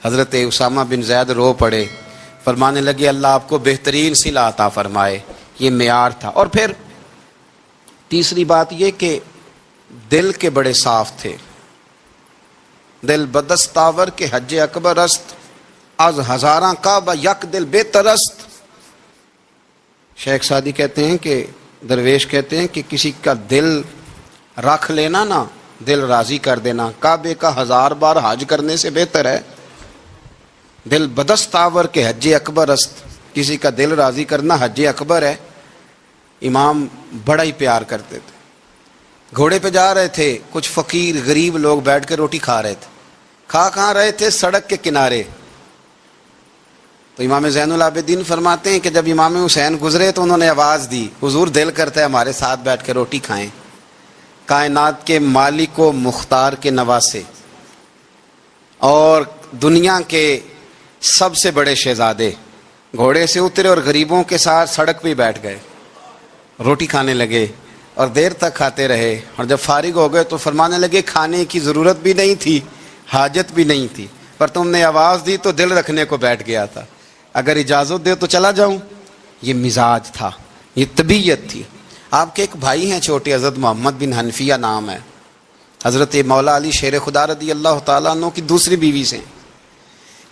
حضرت اسامہ بن زید رو پڑے، فرمانے لگے اللہ آپ کو بہترین صلہ عطا فرمائے. یہ معیار تھا. اور پھر تیسری بات یہ کہ دل کے بڑے صاف تھے. دل بدستاور کے حج اکبر است، از ہزاراں کعبہ یک دل بہتر است. شیخ سعدی کہتے ہیں کہ درویش کہتے ہیں کہ کسی کا دل رکھ لینا نا، دل راضی کر دینا کعبے کا 1000 بار حج کرنے سے بہتر ہے. دل بدستاور کے حج اکبر است، کسی کا دل راضی کرنا حج اکبر ہے. امام بڑا ہی پیار کرتے تھے. گھوڑے پہ جا رہے تھے، کچھ فقیر غریب لوگ بیٹھ کے روٹی کھا رہے تھے. کہاں رہے تھے؟ سڑک کے کنارے. تو امام زین العابدین فرماتے ہیں کہ جب امام حسین گزرے تو انہوں نے آواز دی حضور دل کرتا ہے ہمارے ساتھ بیٹھ کے روٹی کھائیں. کائنات کے مالک و مختار کے نواسے اور دنیا کے سب سے بڑے شہزادے گھوڑے سے اترے اور غریبوں کے ساتھ سڑک پہ بیٹھ گئے، روٹی کھانے لگے اور دیر تک کھاتے رہے. اور جب فارغ ہو گئے تو فرمانے لگے کھانے کی ضرورت بھی نہیں تھی، حاجت بھی نہیں تھی، پر تم نے آواز دی تو دل رکھنے کو بیٹھ گیا تھا، اگر اجازت دے تو چلا جاؤں. یہ مزاج تھا، یہ طبیعت تھی. آپ کے ایک بھائی ہیں چھوٹے، حضرت محمد بن حنفیہ نام ہے، حضرت مولا علی شیر خدا رضی اللہ تعالیٰ عنہ کی دوسری بیوی سے.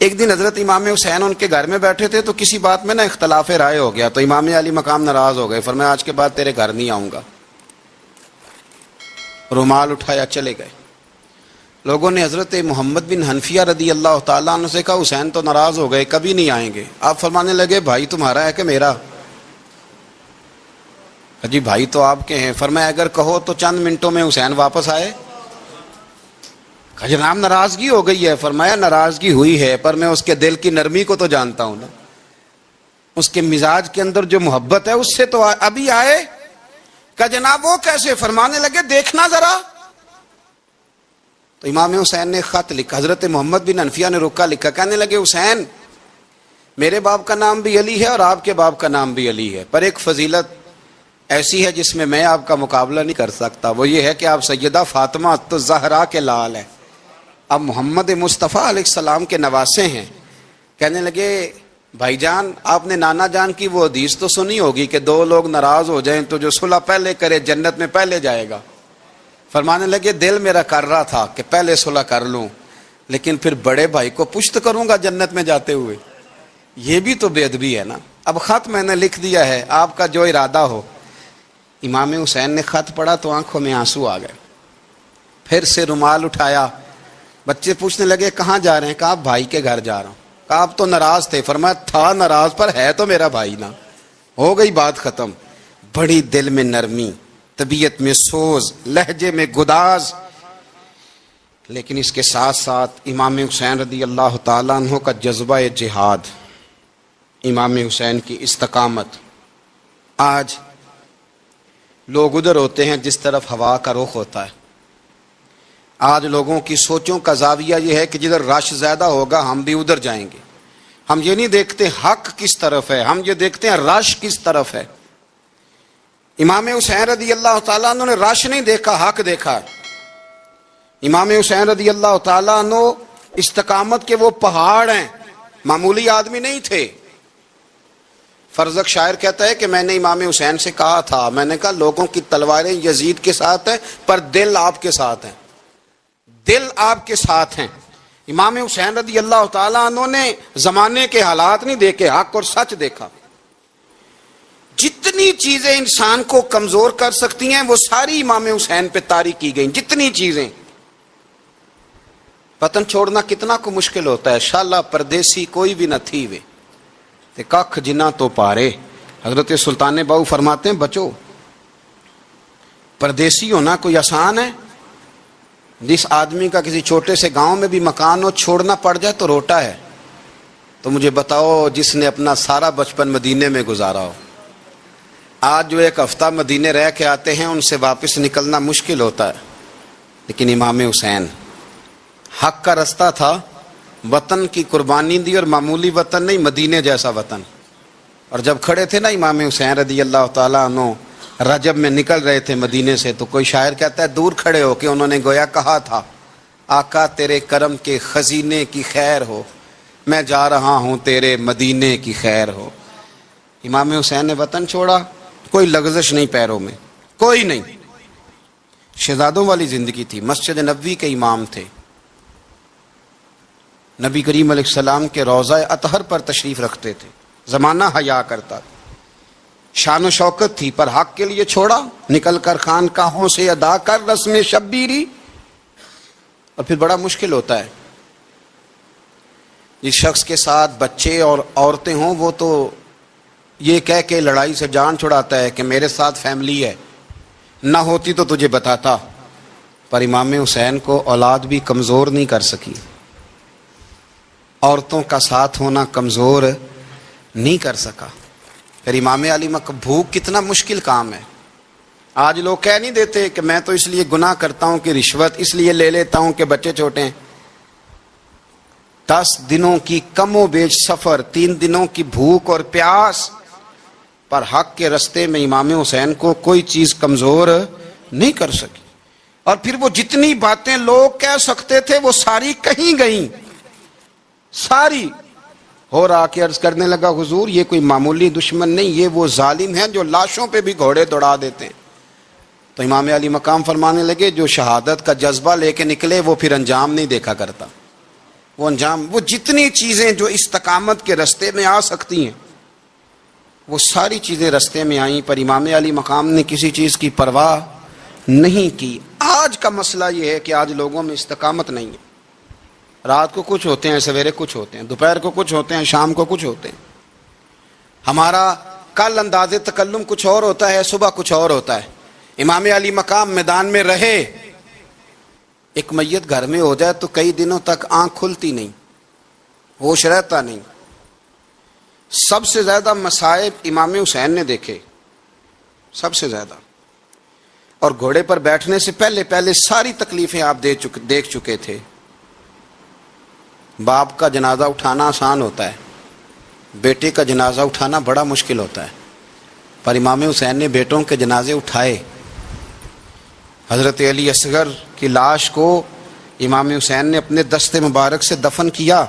ایک دن حضرت امام حسین ان کے گھر میں بیٹھے تھے تو کسی بات میں نا اختلاف رائے ہو گیا، تو امام علی مقام ناراض ہو گئے، فرمایا آج کے بعد تیرے گھر نہیں آؤں گا. رومال اٹھایا چلے گئے. لوگوں نے حضرت محمد بن حنفیہ رضی اللہ تعالیٰ عنہ سے کہا حسین تو ناراض ہو گئے، کبھی نہیں آئیں گے. آپ فرمانے لگے بھائی تمہارا ہے کہ میرا؟ جی بھائی تو آپ کے ہیں. فرمایا اگر کہو تو چند منٹوں میں حسین واپس آئے. جناب ناراضگی ہو گئی ہے. فرمایا ناراضگی ہوئی ہے پر میں اس کے دل کی نرمی کو تو جانتا ہوں نا. اس کے مزاج کے اندر جو محبت ہے اس سے تو ابھی آئے کہ جناب وہ کیسے؟ فرمانے لگے دیکھنا ذرا. تو امام حسین نے خط لکھا، حضرت محمد بن حنفیہ نے رکا لکھا، کہنے لگے حسین میرے باپ کا نام بھی علی ہے اور آپ کے باپ کا نام بھی علی ہے، پر ایک فضیلت ایسی ہے جس میں آپ کا مقابلہ نہیں کر سکتا، وہ یہ ہے کہ آپ سیدہ فاطمہ تو زہرا کے لال ہیں، آپ محمد مصطفیٰ علیہ السلام کے نواسے ہیں. کہنے لگے بھائی جان آپ نے نانا جان کی وہ حدیث تو سنی ہوگی کہ دو لوگ ناراض ہو جائیں تو جو صلح پہلے کرے جنت میں پہلے جائے گا. فرمانے لگے دل میرا کر رہا تھا کہ پہلے صلح کر لوں، لیکن پھر بڑے بھائی کو پشت کروں گا جنت میں جاتے ہوئے، یہ بھی تو بے ادبی ہے نا. اب خط میں نے لکھ دیا ہے، آپ کا جو ارادہ ہو. امام حسین نے خط پڑھا تو آنکھوں میں آنسو آ گئے. پھر سے رومال اٹھایا. بچے پوچھنے لگے کہاں جا رہے ہیں؟ کہا بھائی کے گھر جا رہا ہوں. کہا آپ تو ناراض تھے. فرمایا تھا ناراض پر ہے تو میرا بھائی نا. ہو گئی بات ختم. بڑی دل میں نرمی، طبیعت میں سوز، لہجے میں گداز. لیکن اس کے ساتھ ساتھ امام حسین رضی اللہ تعالیٰ عنہ کا جذبہ جہاد، امام حسین کی استقامت. آج لوگ ادھر ہوتے ہیں جس طرف ہوا کا رخ ہوتا ہے. آج لوگوں کی سوچوں کا زاویہ یہ ہے کہ جدھر رش زیادہ ہوگا ہم بھی ادھر جائیں گے. ہم یہ نہیں دیکھتے حق کس طرف ہے، ہم یہ دیکھتے ہیں رش کس طرف ہے. امام حسین رضی اللہ تعالیٰ عنہ نے رش نہیں دیکھا، حق دیکھا. امام حسین رضی اللہ تعالیٰ عنہ استقامت کے وہ پہاڑ ہیں، معمولی آدمی نہیں تھے. فرزق شاعر کہتا ہے کہ میں نے امام حسین سے کہا تھا، میں نے کہا لوگوں کی تلواریں یزید کے ساتھ ہیں پر دل آپ کے ساتھ ہیں، دل آپ کے ساتھ ہیں. امام حسین رضی اللہ تعالیٰ عنہ نے زمانے کے حالات نہیں دیکھے، حق اور سچ دیکھا. جتنی چیزیں انسان کو کمزور کر سکتی ہیں وہ ساری امام حسین پہ طاری کی گئیں. جتنی چیزیں، وطن چھوڑنا کتنا کو مشکل ہوتا ہے. شالا پردیسی کوئی بھی نہ تھی وے تے کخ جنہ تو پارے. حضرت سلطان باؤ فرماتے ہیں بچو پردیسی ہونا کوئی آسان ہے؟ جس آدمی کا کسی چھوٹے سے گاؤں میں بھی مکان ہو چھوڑنا پڑ جائے تو روٹا ہے. تو مجھے بتاؤ جس نے اپنا سارا بچپن مدینے میں گزارا ہو. آج جو ایک ہفتہ مدینے رہ کے آتے ہیں ان سے واپس نکلنا مشکل ہوتا ہے. لیکن امام حسین حق کا رستہ تھا، وطن کی قربانی دی، اور معمولی وطن نہیں، مدینے جیسا وطن. اور جب کھڑے تھے نا امام حسین رضی اللہ تعالیٰ عنہ رجب میں نکل رہے تھے مدینے سے، تو کوئی شاعر کہتا ہے دور کھڑے ہو کے انہوں نے گویا کہا تھا آقا تیرے کرم کے خزینے کی خیر ہو، میں جا رہا ہوں تیرے مدینے کی خیر ہو. امام حسین نے وطن چھوڑا، کوئی لغزش نہیں پیروں میں، کوئی نہیں. شہزادوں والی زندگی تھی. مسجد نبوی کے امام تھے. نبی کریم علیہ السلام کے روضہ اطہر پر تشریف رکھتے تھے. زمانہ حیا کرتا تھا. شان و شوکت تھی، پر حق کے لیے چھوڑا. نکل کر خانقاہوں سے ادا کر رسم شبیری. اور پھر بڑا مشکل ہوتا ہے. جس شخص کے ساتھ بچے اور عورتیں ہوں وہ تو یہ کہہ کے لڑائی سے جان چھڑاتا ہے کہ میرے ساتھ فیملی ہے، نہ ہوتی تو تجھے بتاتا. پر امام حسین کو اولاد بھی کمزور نہیں کر سکی. عورتوں کا ساتھ ہونا کمزور نہیں کر سکا. پھر امام علی بھوک کتنا مشکل کام ہے. آج لوگ کہہ نہیں دیتے کہ میں تو اس لیے گناہ کرتا ہوں کہ رشوت اس لیے لے لیتا ہوں کہ بچے چھوٹے ہیں. 10 دنوں کی کم و بیش سفر، 3 دنوں کی بھوک اور پیاس، پر حق کے رستے میں امام حسین کو کوئی چیز کمزور نہیں کر سکی. اور پھر وہ جتنی باتیں لوگ کہہ سکتے تھے وہ ساری کہیں گئیں، ساری. اور آ کے عرض کرنے لگا حضور یہ کوئی معمولی دشمن نہیں، یہ وہ ظالم ہیں جو لاشوں پہ بھی گھوڑے دوڑا دیتے ہیں. تو امام علی مقام فرمانے لگے جو شہادت کا جذبہ لے کے نکلے وہ پھر انجام نہیں دیکھا کرتا. وہ انجام، وہ جتنی چیزیں جو استقامت کے رستے میں آ سکتی ہیں وہ ساری چیزیں رستے میں آئیں، پر امام علی مقام نے کسی چیز کی پرواہ نہیں کی. آج کا مسئلہ یہ ہے کہ آج لوگوں میں استقامت نہیں ہے. رات کو کچھ ہوتے ہیں، سویرے کچھ ہوتے ہیں، دوپہر کو کچھ ہوتے ہیں، شام کو کچھ ہوتے ہیں. ہمارا کل انداز تکلم کچھ اور ہوتا ہے، صبح کچھ اور ہوتا ہے. امام علی مقام میدان میں رہے. ایک میت گھر میں ہو جائے تو کئی دنوں تک آنکھ کھلتی نہیں، ہوش رہتا نہیں. سب سے زیادہ مصائب امام حسین نے دیکھے، سب سے زیادہ، اور گھوڑے پر بیٹھنے سے پہلے پہلے ساری تکلیفیں آپ دیکھ چکے تھے۔ باپ کا جنازہ اٹھانا آسان ہوتا ہے، بیٹے کا جنازہ اٹھانا بڑا مشکل ہوتا ہے، پر امام حسین نے بیٹوں کے جنازے اٹھائے۔ حضرت علی اصغر کی لاش کو امام حسین نے اپنے دست مبارک سے دفن کیا،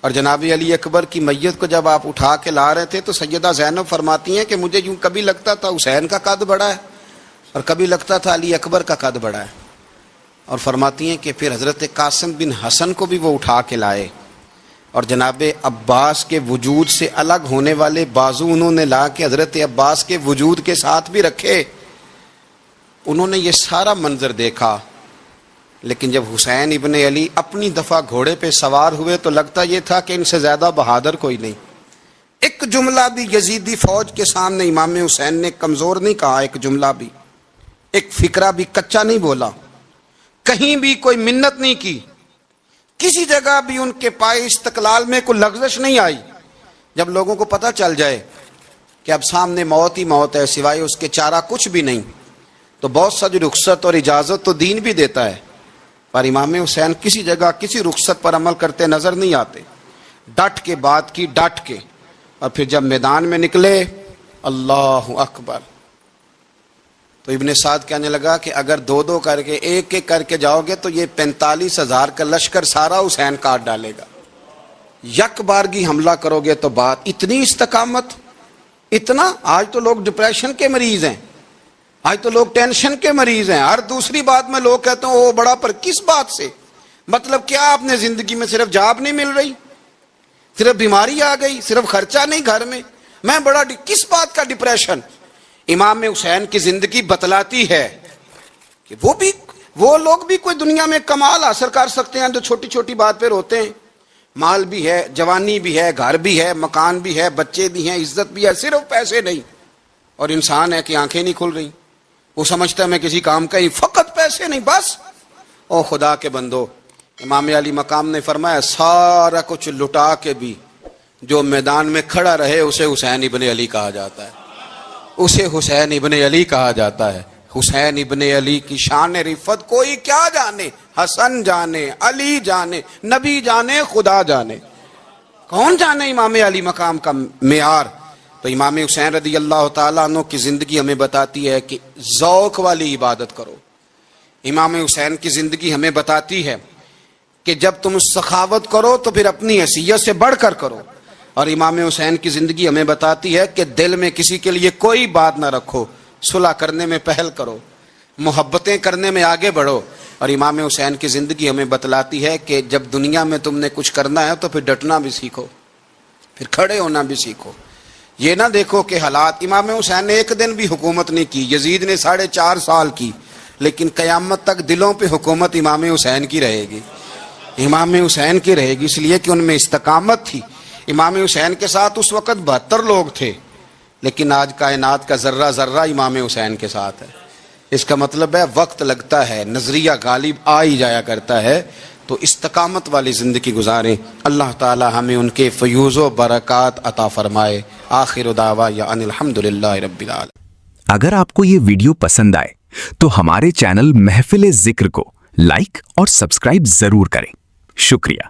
اور جناب علی اکبر کی میت کو جب آپ اٹھا کے لا رہے تھے تو سیدہ زینب فرماتی ہیں کہ مجھے یوں کبھی لگتا تھا حسین کا قد بڑا ہے اور کبھی لگتا تھا علی اکبر کا قد بڑا ہے، اور فرماتی ہیں کہ پھر حضرت قاسم بن حسن کو بھی وہ اٹھا کے لائے، اور جناب عباس کے وجود سے الگ ہونے والے بازو انہوں نے لا کے حضرت عباس کے وجود کے ساتھ بھی رکھے۔ انہوں نے یہ سارا منظر دیکھا، لیکن جب حسین ابن علی اپنی دفعہ گھوڑے پہ سوار ہوئے تو لگتا یہ تھا کہ ان سے زیادہ بہادر کوئی نہیں۔ ایک جملہ بھی یزیدی فوج کے سامنے امام حسین نے کمزور نہیں کہا، ایک جملہ بھی، ایک فکرہ بھی کچا نہیں بولا، کہیں بھی کوئی منت نہیں کی، کسی جگہ بھی ان کے پائے استقلال میں کوئی لغزش نہیں آئی۔ جب لوگوں کو پتہ چل جائے کہ اب سامنے موت ہی موت ہے، سوائے اس کے چارہ کچھ بھی نہیں، تو بہت سا جو رخصت اور اجازت تو دین بھی دیتا ہے، پر امام حسین کسی جگہ کسی رخصت پر عمل کرتے نظر نہیں آتے، ڈٹ کے بات کی، ڈٹ کے، اور پھر جب میدان میں نکلے، اللہ اکبر، تو ابن سعد کہنے لگا کہ اگر دو دو کر کے ایک ایک کر کے جاؤ گے تو یہ 45,000 کا لشکر سارا حسین کاٹ ڈالے گا، یک بارگی حملہ کرو گے تو بات، اتنی استقامت، اتنا۔ آج تو لوگ ڈپریشن کے مریض ہیں، آج تو لوگ ٹینشن کے مریض ہیں، ہر دوسری بات میں لوگ کہتے ہیں وہ بڑا، پر کس بات سے؟ مطلب کیا آپ نے زندگی میں صرف جاب نہیں مل رہی، صرف بیماری آ گئی، صرف خرچہ نہیں گھر میں بڑا کس بات کا ڈپریشن؟ امام حسین کی زندگی بتلاتی ہے کہ وہ لوگ بھی کوئی دنیا میں کمال حاصل کر سکتے ہیں جو چھوٹی چھوٹی بات پہ روتے ہیں۔ مال بھی ہے، جوانی بھی ہے، گھر بھی ہے، مکان بھی ہے، بچے بھی ہیں، عزت بھی ہے، صرف پیسے نہیں، اور انسان ہے کہ آنکھیں نہیں کھل رہی، وہ سمجھتا ہے میں کسی کام کا ہی، فقط پیسے نہیں بس۔ او خدا کے بندو، امام علی مقام نے فرمایا سارا کچھ لٹا کے بھی جو میدان میں کھڑا رہے اسے حسین ابن علی کہا جاتا ہے، اسے حسین ابن علی کہا جاتا ہے۔ حسین ابن علی کی شان رفت کوئی کیا جانے، حسن جانے، علی جانے، نبی جانے، خدا جانے، کون جانے امام علی مقام کا معیار۔ تو امام حسین رضی اللہ تعالیٰ عنہ کی زندگی ہمیں بتاتی ہے کہ ذوق والی عبادت کرو۔ امام حسین کی زندگی ہمیں بتاتی ہے کہ جب تم سخاوت کرو تو پھر اپنی حیثیت سے بڑھ کر کرو، اور امام حسین کی زندگی ہمیں بتاتی ہے کہ دل میں کسی کے لیے کوئی بات نہ رکھو، صلح کرنے میں پہل کرو، محبتیں کرنے میں آگے بڑھو۔ اور امام حسین کی زندگی ہمیں بتلاتی ہے کہ جب دنیا میں تم نے کچھ کرنا ہے تو پھر ڈٹنا بھی سیکھو، پھر کھڑے ہونا بھی سیکھو، یہ نہ دیکھو کہ حالات۔ امام حسین نے ایک دن بھی حکومت نہیں کی، یزید نے 4.5 سال کی، لیکن قیامت تک دلوں پہ حکومت امام حسین کی رہے گی، امام حسین کی رہے گی، اس لیے کہ ان میں استقامت تھی۔ امام حسین کے ساتھ اس وقت 72 لوگ تھے، لیکن آج کائنات کا ذرہ ذرہ امام حسین کے ساتھ ہے۔ اس کا مطلب ہے وقت لگتا ہے، نظریہ غالب آ ہی جایا کرتا ہے، تو استقامت والی زندگی گزاریں۔ اللہ تعالی ہمیں ان کے فیوز و برکات عطا فرمائے۔ آخر دعوانا ان الحمدللہ رب العالمین۔ اگر آپ کو یہ ویڈیو پسند آئے تو ہمارے چینل محفل ذکر کو لائک اور سبسکرائب ضرور کریں۔ شکریہ۔